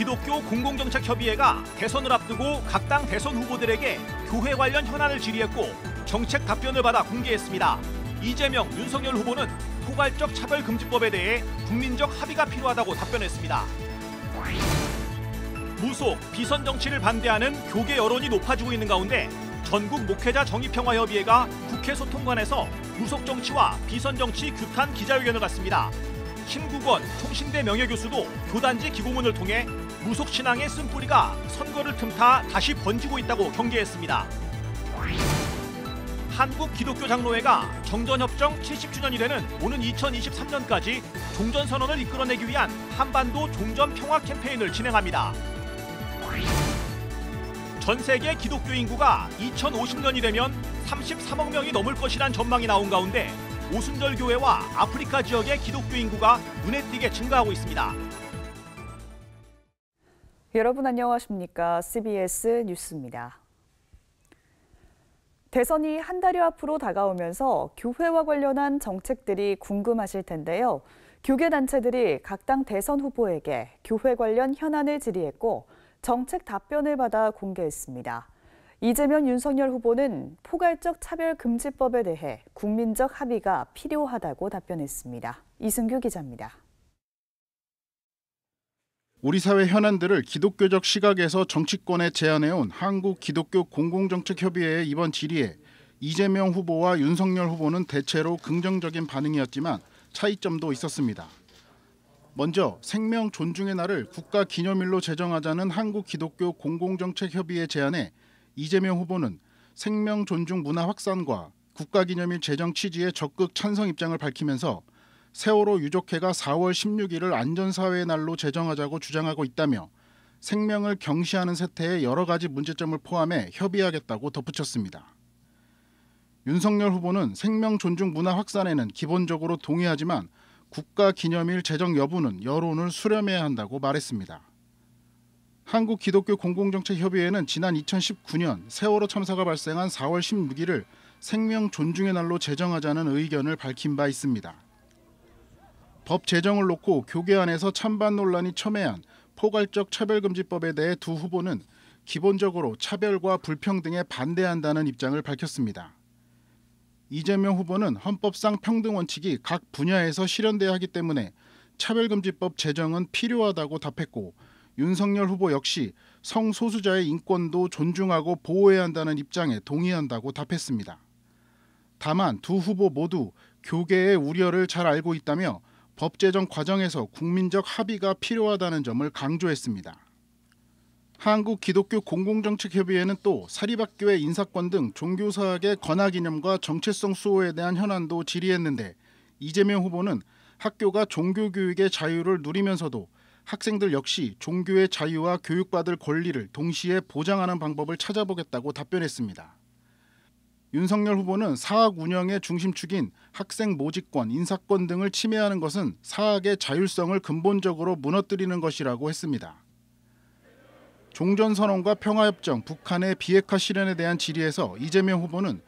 기독교 공공정책협의회가 대선을 앞두고 각 당 대선 후보들에게 교회 관련 현안을 질의했고 정책 답변을 받아 공개했습니다. 이재명, 윤석열 후보는 포괄적 차별금지법에 대해 국민적 합의가 필요하다고 답변했습니다. 무속, 비선 정치를 반대하는 교계 여론이 높아지고 있는 가운데 전국 목회자 정의평화협의회가 국회 소통관에서 무속 정치와 비선 정치 규탄 기자회견을 갖습니다. 신국원 총신대 명예교수도 교단지 기고문을 통해 무속 신앙의 쓴뿌리가 선거를 틈타 다시 번지고 있다고 경계했습니다. 한국기독교장로회가 정전협정 70주년이 되는 오는 2023년까지 종전선언을 이끌어내기 위한 한반도 종전평화 캠페인을 진행합니다. 전 세계 기독교 인구가 2050년이 되면 33억 명이 넘을 것이란 전망이 나온 가운데 오순절 교회와 아프리카 지역의 기독교 인구가 눈에 띄게 증가하고 있습니다. 여러분 안녕하십니까? CBS 뉴스입니다. 대선이 한 달여 앞으로 다가오면서 교회와 관련한 정책들이 궁금하실 텐데요. 교계단체들이 각 당 대선 후보에게 교회 관련 현안을 질의했고 정책 답변을 받아 공개했습니다. 이재명, 윤석열 후보는 포괄적 차별금지법에 대해 국민적 합의가 필요하다고 답변했습니다. 이승규 기자입니다. 우리 사회 현안들을 기독교적 시각에서 정치권에 제안해온 한국기독교 공공정책협의회의 이번 질의에 이재명 후보와 윤석열 후보는 대체로 긍정적인 반응이었지만 차이점도 있었습니다. 먼저 생명 존중의 날을 국가기념일로 제정하자는 한국기독교 공공정책협의회 제안에 이재명 후보는 생명 존중 문화 확산과 국가기념일 제정 취지에 적극 찬성 입장을 밝히면서 세월호 유족회가 4월 16일을 안전사회의 날로 제정하자고 주장하고 있다며 생명을 경시하는 세태에 여러 가지 문제점을 포함해 협의하겠다고 덧붙였습니다. 윤석열 후보는 생명 존중 문화 확산에는 기본적으로 동의하지만 국가기념일 제정 여부는 여론을 수렴해야 한다고 말했습니다. 한국기독교공공정책협의회는 지난 2019년 세월호 참사가 발생한 4월 16일을 생명 존중의 날로 제정하자는 의견을 밝힌 바 있습니다. 법 제정을 놓고 교계 안에서 찬반 논란이 첨예한 포괄적 차별금지법에 대해 두 후보는 기본적으로 차별과 불평등에 반대한다는 입장을 밝혔습니다. 이재명 후보는 헌법상 평등 원칙이 각 분야에서 실현돼야 하기 때문에 차별금지법 제정은 필요하다고 답했고 윤석열 후보 역시 성소수자의 인권도 존중하고 보호해야 한다는 입장에 동의한다고 답했습니다. 다만 두 후보 모두 교계의 우려를 잘 알고 있다며 법 제정 과정에서 국민적 합의가 필요하다는 점을 강조했습니다. 한국기독교공공정책협의회는 또 사립학교의 인사권 등 종교사학의 건화기념과 정체성 수호에 대한 현안도 질의했는데 이재명 후보는 학교가 종교교육의 자유를 누리면서도 학생들 역시 종교의 자유와 교육받을 권리를 동시에 보장하는 방법을 찾아보겠다고 답변했습니다. 윤석열 후보는 사학 운영의 중심축인 학생 모집권, 인사권 등을 침해하는 것은 사학의 자율성을 근본적으로 무너뜨리는 것이라고 했습니다. 종전선언과 평화협정, 북한의 비핵화 실현에 대한 질의에서 이재명 후보는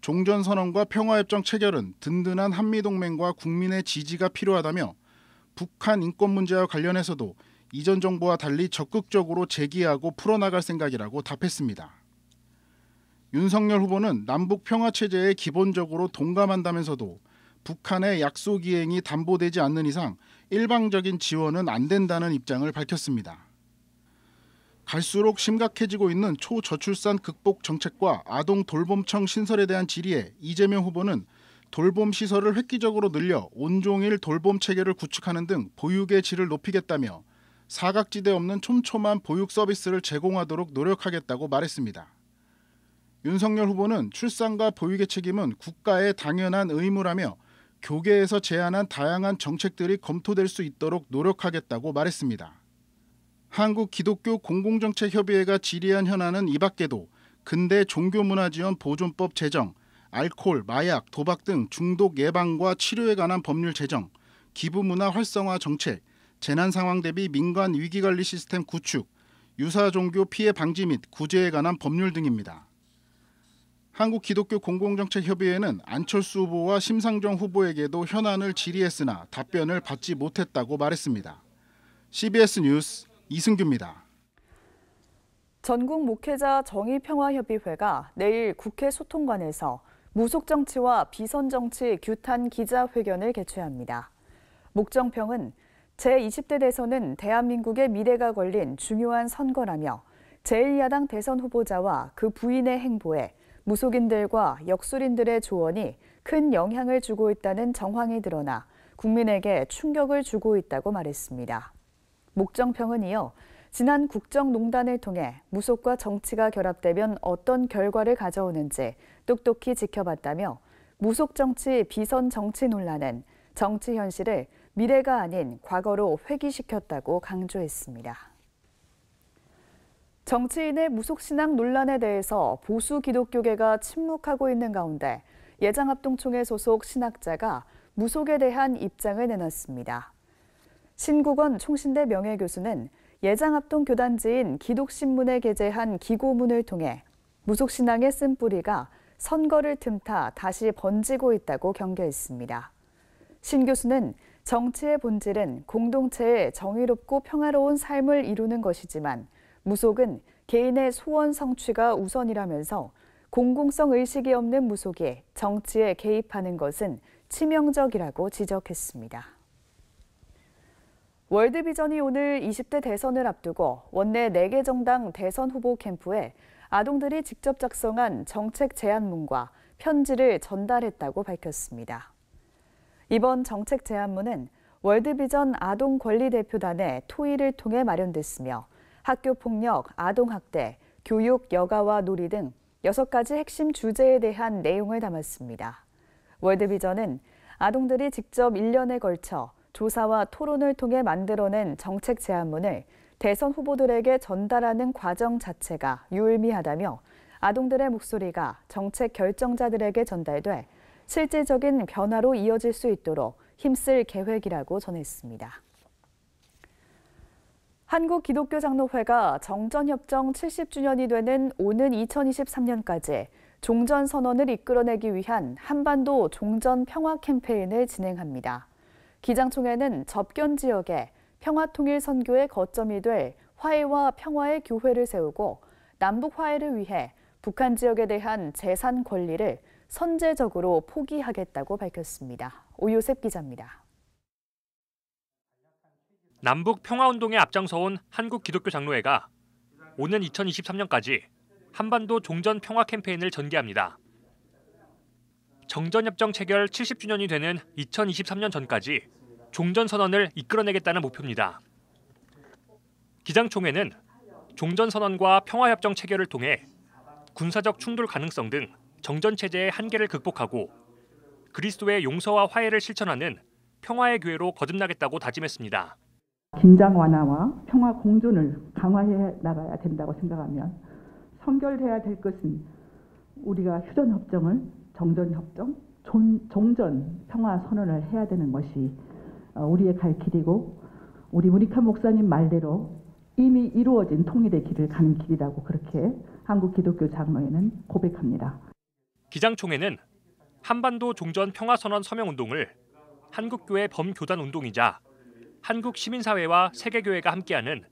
종전선언과 평화협정 체결은 든든한 한미동맹과 국민의 지지가 필요하다며 북한 인권 문제와 관련해서도 이전 정부와 달리 적극적으로 제기하고 풀어나갈 생각이라고 답했습니다. 윤석열 후보는 남북 평화체제에 기본적으로 동감한다면서도 북한의 약속 이행이 담보되지 않는 이상 일방적인 지원은 안 된다는 입장을 밝혔습니다. 갈수록 심각해지고 있는 초저출산 극복 정책과 아동 돌봄청 신설에 대한 질의에 이재명 후보는 돌봄 시설을 획기적으로 늘려 온종일 돌봄 체계를 구축하는 등 보육의 질을 높이겠다며 사각지대 없는 촘촘한 보육 서비스를 제공하도록 노력하겠다고 말했습니다. 윤석열 후보는 출산과 보육의 책임은 국가의 당연한 의무라며 교계에서 제안한 다양한 정책들이 검토될 수 있도록 노력하겠다고 말했습니다. 한국기독교공공정책협의회가 질의한 현안은 이 밖에도 근대 종교문화지원 보존법 제정, 알코올, 마약, 도박 등 중독 예방과 치료에 관한 법률 제정, 기부문화 활성화 정책, 재난상황 대비 민간 위기관리 시스템 구축, 유사종교 피해 방지 및 구제에 관한 법률 등입니다. 한국기독교공공정책협의회는 안철수 후보와 심상정 후보에게도 현안을 질의했으나 답변을 받지 못했다고 말했습니다. CBS 뉴스 이승규입니다. 전국 목회자 정의평화협의회가 내일 국회 소통관에서 무속정치와 비선정치 규탄 기자회견을 개최합니다. 목정평은 제20대 대선은 대한민국의 미래가 걸린 중요한 선거라며 제1야당 대선 후보자와 그 부인의 행보에 무속인들과 역술인들의 조언이 큰 영향을 주고 있다는 정황이 드러나 국민에게 충격을 주고 있다고 말했습니다. 목정평은 이어 지난 국정농단을 통해 무속과 정치가 결합되면 어떤 결과를 가져오는지 똑똑히 지켜봤다며 무속정치 비선정치 논란은 정치 현실을 미래가 아닌 과거로 회귀시켰다고 강조했습니다. 정치인의 무속신앙 논란에 대해서 보수 기독교계가 침묵하고 있는 가운데 예장합동총회 소속 신학자가 무속에 대한 입장을 내놨습니다. 신국원 총신대 명예교수는 예장합동 교단지인 기독신문에 게재한 기고문을 통해 무속신앙의 쓴뿌리가 선거를 틈타 다시 번지고 있다고 경계했습니다. 신 교수는 정치의 본질은 공동체의 정의롭고 평화로운 삶을 이루는 것이지만 무속은 개인의 소원 성취가 우선이라면서 공공성 의식이 없는 무속이 정치에 개입하는 것은 치명적이라고 지적했습니다. 월드비전이 오늘 20대 대선을 앞두고 원내 4개 정당 대선 후보 캠프에 아동들이 직접 작성한 정책 제안문과 편지를 전달했다고 밝혔습니다. 이번 정책 제안문은 월드비전 아동권리대표단의 토의를 통해 마련됐으며 학교폭력, 아동학대, 교육, 여가와 놀이 등 6가지 핵심 주제에 대한 내용을 담았습니다. 월드비전은 아동들이 직접 1년에 걸쳐 조사와 토론을 통해 만들어낸 정책 제안문을 대선 후보들에게 전달하는 과정 자체가 유의미하다며 아동들의 목소리가 정책 결정자들에게 전달돼 실질적인 변화로 이어질 수 있도록 힘쓸 계획이라고 전했습니다. 한국기독교장로회가 정전협정 70주년이 되는 오는 2023년까지 종전선언을 이끌어내기 위한 한반도 종전평화 캠페인을 진행합니다. 기장총회는 접견 지역에 평화통일 선교의 거점이 될 화해와 평화의 교회를 세우고 남북 화해를 위해 북한 지역에 대한 재산 권리를 선제적으로 포기하겠다고 밝혔습니다. 오요셉 기자입니다. 남북 평화운동에 앞장서온 한국기독교장로회가 오는 2023년까지 한반도 종전 평화 캠페인을 전개합니다. 정전협정 체결 70주년이 되는 2023년 전까지 종전선언을 이끌어내겠다는 목표입니다. 기장총회는 종전선언과 평화협정 체결을 통해 군사적 충돌 가능성 등 정전체제의 한계를 극복하고 그리스도의 용서와 화해를 실천하는 평화의 교회로 거듭나겠다고 다짐했습니다. 긴장 완화와 평화 공존을 강화해 나가야 된다고 생각하면 선결해야 될 것은 우리가 휴전협정을 정전협정, 종전 평화 선언을 해야 되는 것이 우리의 갈 길이고 우리 문익환 목사님 말대로 이미 이루어진 통일의 길을 가는 길이라고 그렇게 한국기독교장로회는 고백합니다. 기장총회는 한반도 종전 평화선언 서명운동을 한국교회 범교단운동이자 한국시민사회와 세계교회가 함께하는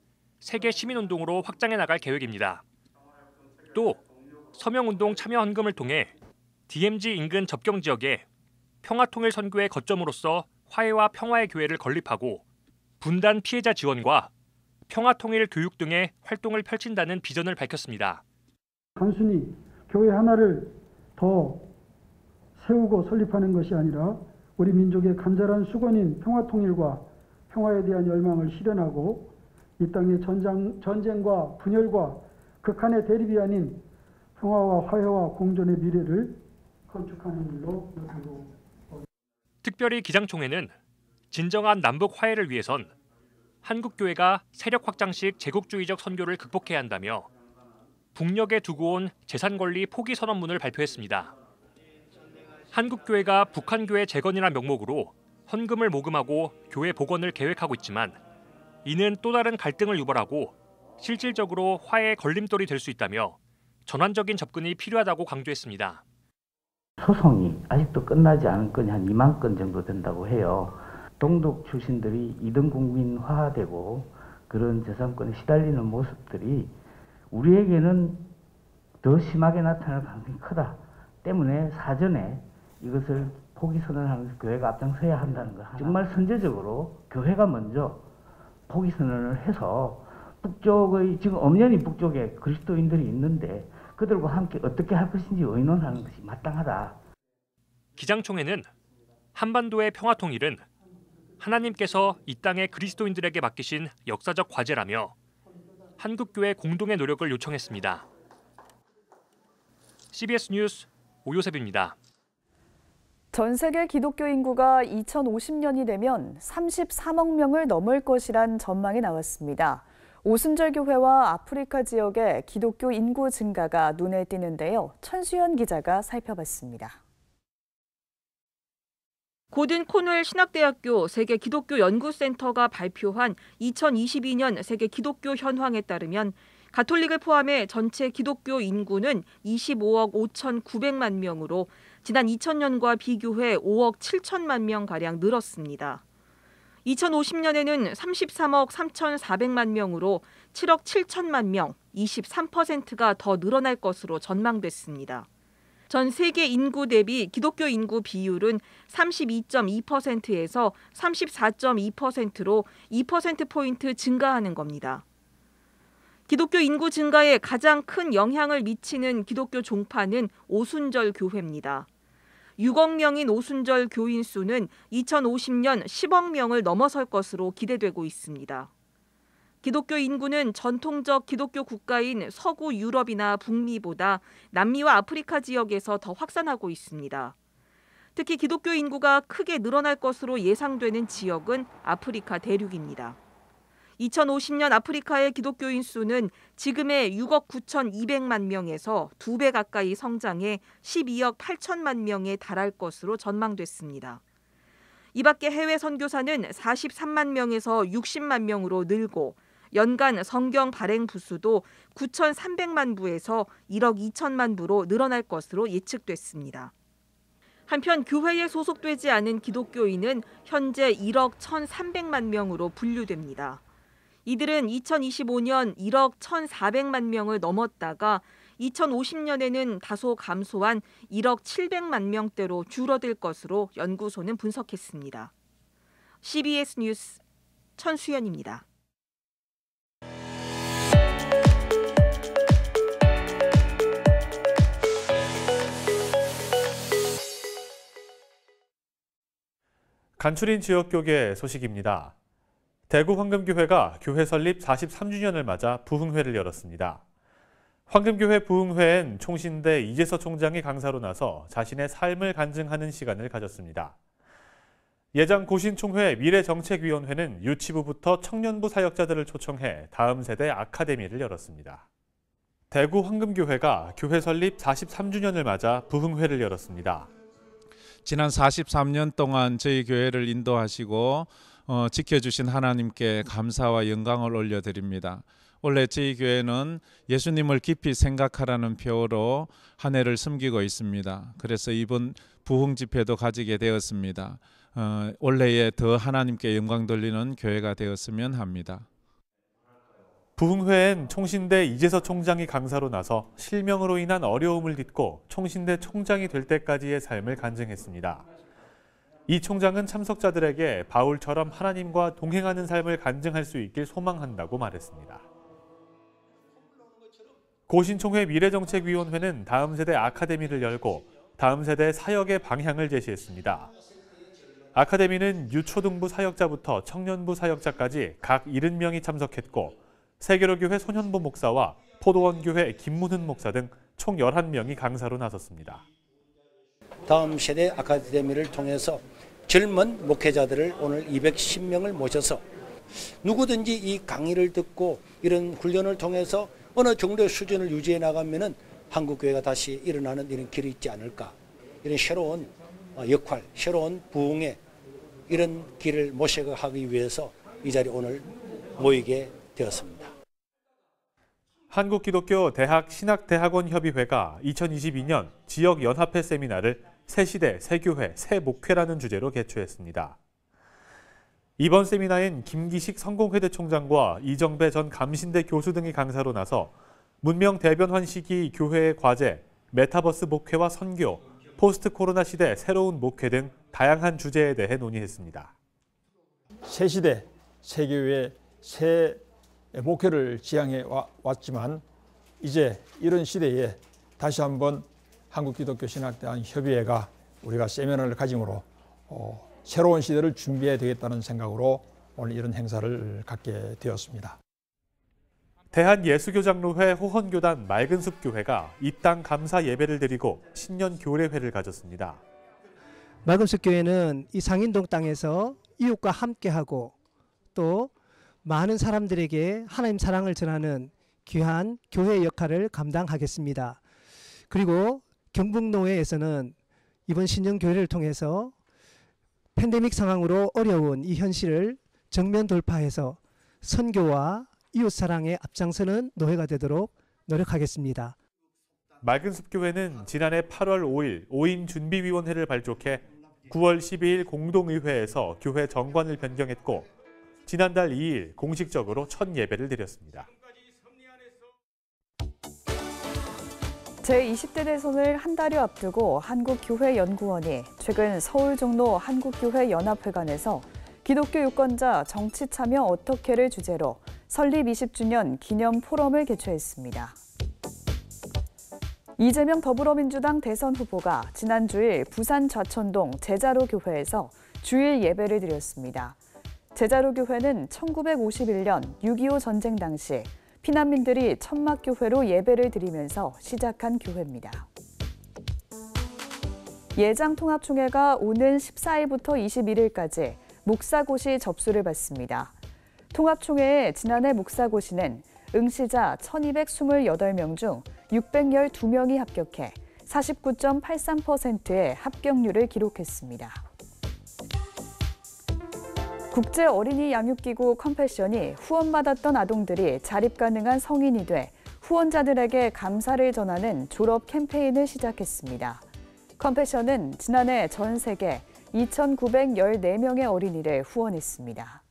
세계시민운동으로 확장해 나갈 계획입니다. 또 서명운동 참여 헌금을 통해 DMZ 인근 접경 지역에 평화통일 선교의 거점으로서 화해와 평화의 교회를 건립하고 분단 피해자 지원과 평화통일 교육 등의 활동을 펼친다는 비전을 밝혔습니다. 단순히 교회 하나를 더 세우고 설립하는 것이 아니라 우리 민족의 간절한 수건인 평화통일과 평화에 대한 열망을 실현하고 이 땅의 전쟁과 분열과 극한의 대립이 아닌 평화와 화해와 공존의 미래를 건축하는 일로 여기고. 특별히 기장총회는 진정한 남북 화해를 위해선 한국교회가 세력 확장식 제국주의적 선교를 극복해야 한다며 북녘에 두고 온 재산권리 포기 선언문을 발표했습니다. 한국교회가 북한교회 재건이란 명목으로 헌금을 모금하고 교회 복원을 계획하고 있지만 이는 또 다른 갈등을 유발하고 실질적으로 화해의 걸림돌이 될 수 있다며 전환적인 접근이 필요하다고 강조했습니다. 소송이 아직도 끝나지 않은 건이 한 2만 건 정도 된다고 해요. 동독 출신들이 2등 국민화되고 그런 저상권에 시달리는 모습들이 우리에게는 더 심하게 나타날 가능성이 크다 때문에 사전에 이것을 포기 선언하면서 교회가 앞장서야 한다는 거. 정말 선제적으로 교회가 먼저 포기 선언을 해서 북쪽의 지금 엄연히 북쪽에 그리스도인들이 있는데 그들과 함께 어떻게 할 것인지 의논하는 것이 마땅하다. 기장총회는 한반도의 평화 통일은 하나님께서 이 땅의 그리스도인들에게 맡기신 역사적 과제라며 한국교회 공동의 노력을 요청했습니다. CBS 뉴스 오요셉입니다. 전 세계 기독교 인구가 2050년이 되면 33억 명을 넘을 것이란 전망이 나왔습니다. 오순절 교회와 아프리카 지역의 기독교 인구 증가가 눈에 띄는데요. 천수연 기자가 살펴봤습니다. 고든 코넬 신학대학교 세계 기독교 연구센터가 발표한 2022년 세계 기독교 현황에 따르면 가톨릭을 포함해 전체 기독교 인구는 25억 5,900만 명으로 지난 2000년과 비교해 5억 7천만 명가량 늘었습니다. 2050년에는 33억 3,400만 명으로 7억 7천만 명, 23%가 더 늘어날 것으로 전망됐습니다. 전 세계 인구 대비 기독교 인구 비율은 32.2%에서 34.2%로 2%포인트 증가하는 겁니다. 기독교 인구 증가에 가장 큰 영향을 미치는 기독교 종파는 오순절 교회입니다. 6억 명인 오순절 교인 수는 2050년 10억 명을 넘어설 것으로 기대되고 있습니다. 기독교 인구는 전통적 기독교 국가인 서구 유럽이나 북미보다 남미와 아프리카 지역에서 더 확산하고 있습니다. 특히 기독교 인구가 크게 늘어날 것으로 예상되는 지역은 아프리카 대륙입니다. 2050년 아프리카의 기독교인 수는 지금의 6억 9,200만 명에서 2배 가까이 성장해 12억 8천만 명에 달할 것으로 전망됐습니다. 이 밖에 해외 선교사는 43만 명에서 60만 명으로 늘고 연간 성경 발행 부수도 9,300만 부에서 1억 2천만 부로 늘어날 것으로 예측됐습니다. 한편 교회에 소속되지 않은 기독교인은 현재 1억 1,300만 명으로 분류됩니다. 이들은 2025년 1억 1,400만 명을 넘었다가 2050년에는 다소 감소한 1억 700만 명대로 줄어들 것으로 연구소는 분석했습니다. CBS 뉴스 천수연입니다. 간추린 지역교계 소식입니다. 대구 황금교회가 교회 설립 43주년을 맞아 부흥회를 열었습니다. 황금교회 부흥회엔 총신대 이재서 총장이 강사로 나서 자신의 삶을 간증하는 시간을 가졌습니다. 예장 고신총회 미래정책위원회는 유치부부터 청년부 사역자들을 초청해 다음 세대 아카데미를 열었습니다. 대구 황금교회가 교회 설립 43주년을 맞아 부흥회를 열었습니다. 지난 43년 동안 저희 교회를 인도하시고 지켜주신 하나님께 감사와 영광을 올려드립니다. 원래 저희 교회는 예수님을 깊이 생각하라는 표어로 한 해를 섬기고 있습니다. 그래서 이번 부흥 집회도 가지게 되었습니다. 원래에 더 하나님께 영광 돌리는 교회가 되었으면 합니다. 부흥회엔 총신대 이재서 총장이 강사로 나서 실명으로 인한 어려움을 딛고 총신대 총장이 될 때까지의 삶을 간증했습니다. 이 총장은 참석자들에게 바울처럼 하나님과 동행하는 삶을 간증할 수 있길 소망한다고 말했습니다. 고신총회 미래정책위원회는 다음 세대 아카데미를 열고 다음 세대 사역의 방향을 제시했습니다. 아카데미는 유초등부 사역자부터 청년부 사역자까지 각 70명이 참석했고 세계로교회 손현보 목사와 포도원교회 김문훈 목사 등 총 11명이 강사로 나섰습니다. 다음 세대 아카데미를 통해서 젊은 목회자들을 오늘 210명을 모셔서 누구든지 이 강의를 듣고 이런 훈련을 통해서 어느 정도의 수준을 유지해 나가면은 한국교회가 다시 일어나는 이런 길이 있지 않을까. 이런 새로운 역할, 새로운 부흥의 이런 길을 모색하기 위해서 이 자리에 오늘 모이게 되었습니다. 한국기독교 대학 신학대학원협의회가 2022년 지역연합회 세미나를 새 시대, 새 교회, 새 목회라는 주제로 개최했습니다. 이번 세미나엔 김기식 성공회대 총장과 이정배 전 감신대 교수 등이 강사로 나서 문명 대변환 시기 교회의 과제, 메타버스 목회와 선교, 포스트 코로나 시대 새로운 목회 등 다양한 주제에 대해 논의했습니다. 새 시대, 새 교회의 새 목회를 지향해 왔지만 이제 이런 시대에 다시 한번 한국기독교신학대학협의회가 우리가 세미나를 가짐으로 새로운 시대를 준비해야 되겠다는 생각으로 오늘 이런 행사를 갖게 되었습니다. 대한예수교장로회 호헌교단 맑은숲교회가 이 땅 감사 예배를 드리고 신년 교례회를 가졌습니다. 맑은숲교회는 이 상인동 땅에서 이웃과 함께하고 또 많은 사람들에게 하나님 사랑을 전하는 귀한 교회 역할을 감당하겠습니다. 그리고 경북노회에서는 이번 신년 교회를 통해서 팬데믹 상황으로 어려운 이 현실을 정면 돌파해서 선교와 이웃사랑에 앞장서는 노회가 되도록 노력하겠습니다. 맑은숲교회는 지난해 8월 5일 5인 준비위원회를 발족해 9월 12일 공동의회에서 교회 정관을 변경했고 지난달 2일 공식적으로 첫 예배를 드렸습니다. 제20대 대선을 한 달여 앞두고 한국교회연구원이 최근 서울종로 한국교회연합회관에서 기독교 유권자 정치 참여 어떻게를 주제로 설립 20주년 기념 포럼을 개최했습니다. 이재명 더불어민주당 대선 후보가 지난 주일 부산 좌천동 제자로 교회에서 주일 예배를 드렸습니다. 제자로 교회는 1951년 6.25 전쟁 당시 피난민들이 천막교회로 예배를 드리면서 시작한 교회입니다. 예장통합총회가 오는 14일부터 21일까지 목사고시 접수를 받습니다. 통합총회의 지난해 목사고시는 응시자 1,228명 중 612명이 합격해 49.83%의 합격률을 기록했습니다. 국제 어린이 양육기구 컴패션이 후원받았던 아동들이 자립 가능한 성인이 돼 후원자들에게 감사를 전하는 졸업 캠페인을 시작했습니다. 컴패션은 지난해 전 세계 2,914명의 어린이를 후원했습니다.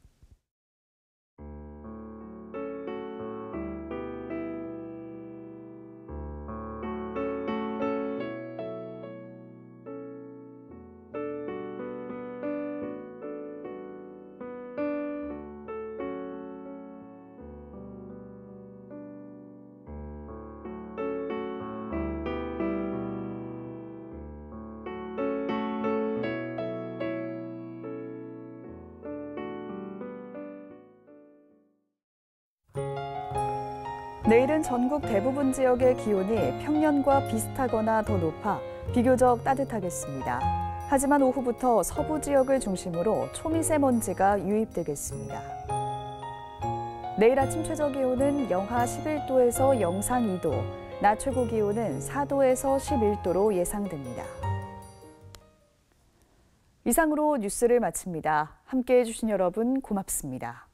내일은 전국 대부분 지역의 기온이 평년과 비슷하거나 더 높아 비교적 따뜻하겠습니다. 하지만 오후부터 서부 지역을 중심으로 초미세먼지가 유입되겠습니다. 내일 아침 최저 기온은 영하 11도에서 영상 2도, 낮 최고 기온은 4도에서 11도로 예상됩니다. 이상으로 뉴스를 마칩니다. 함께해 주신 여러분 고맙습니다.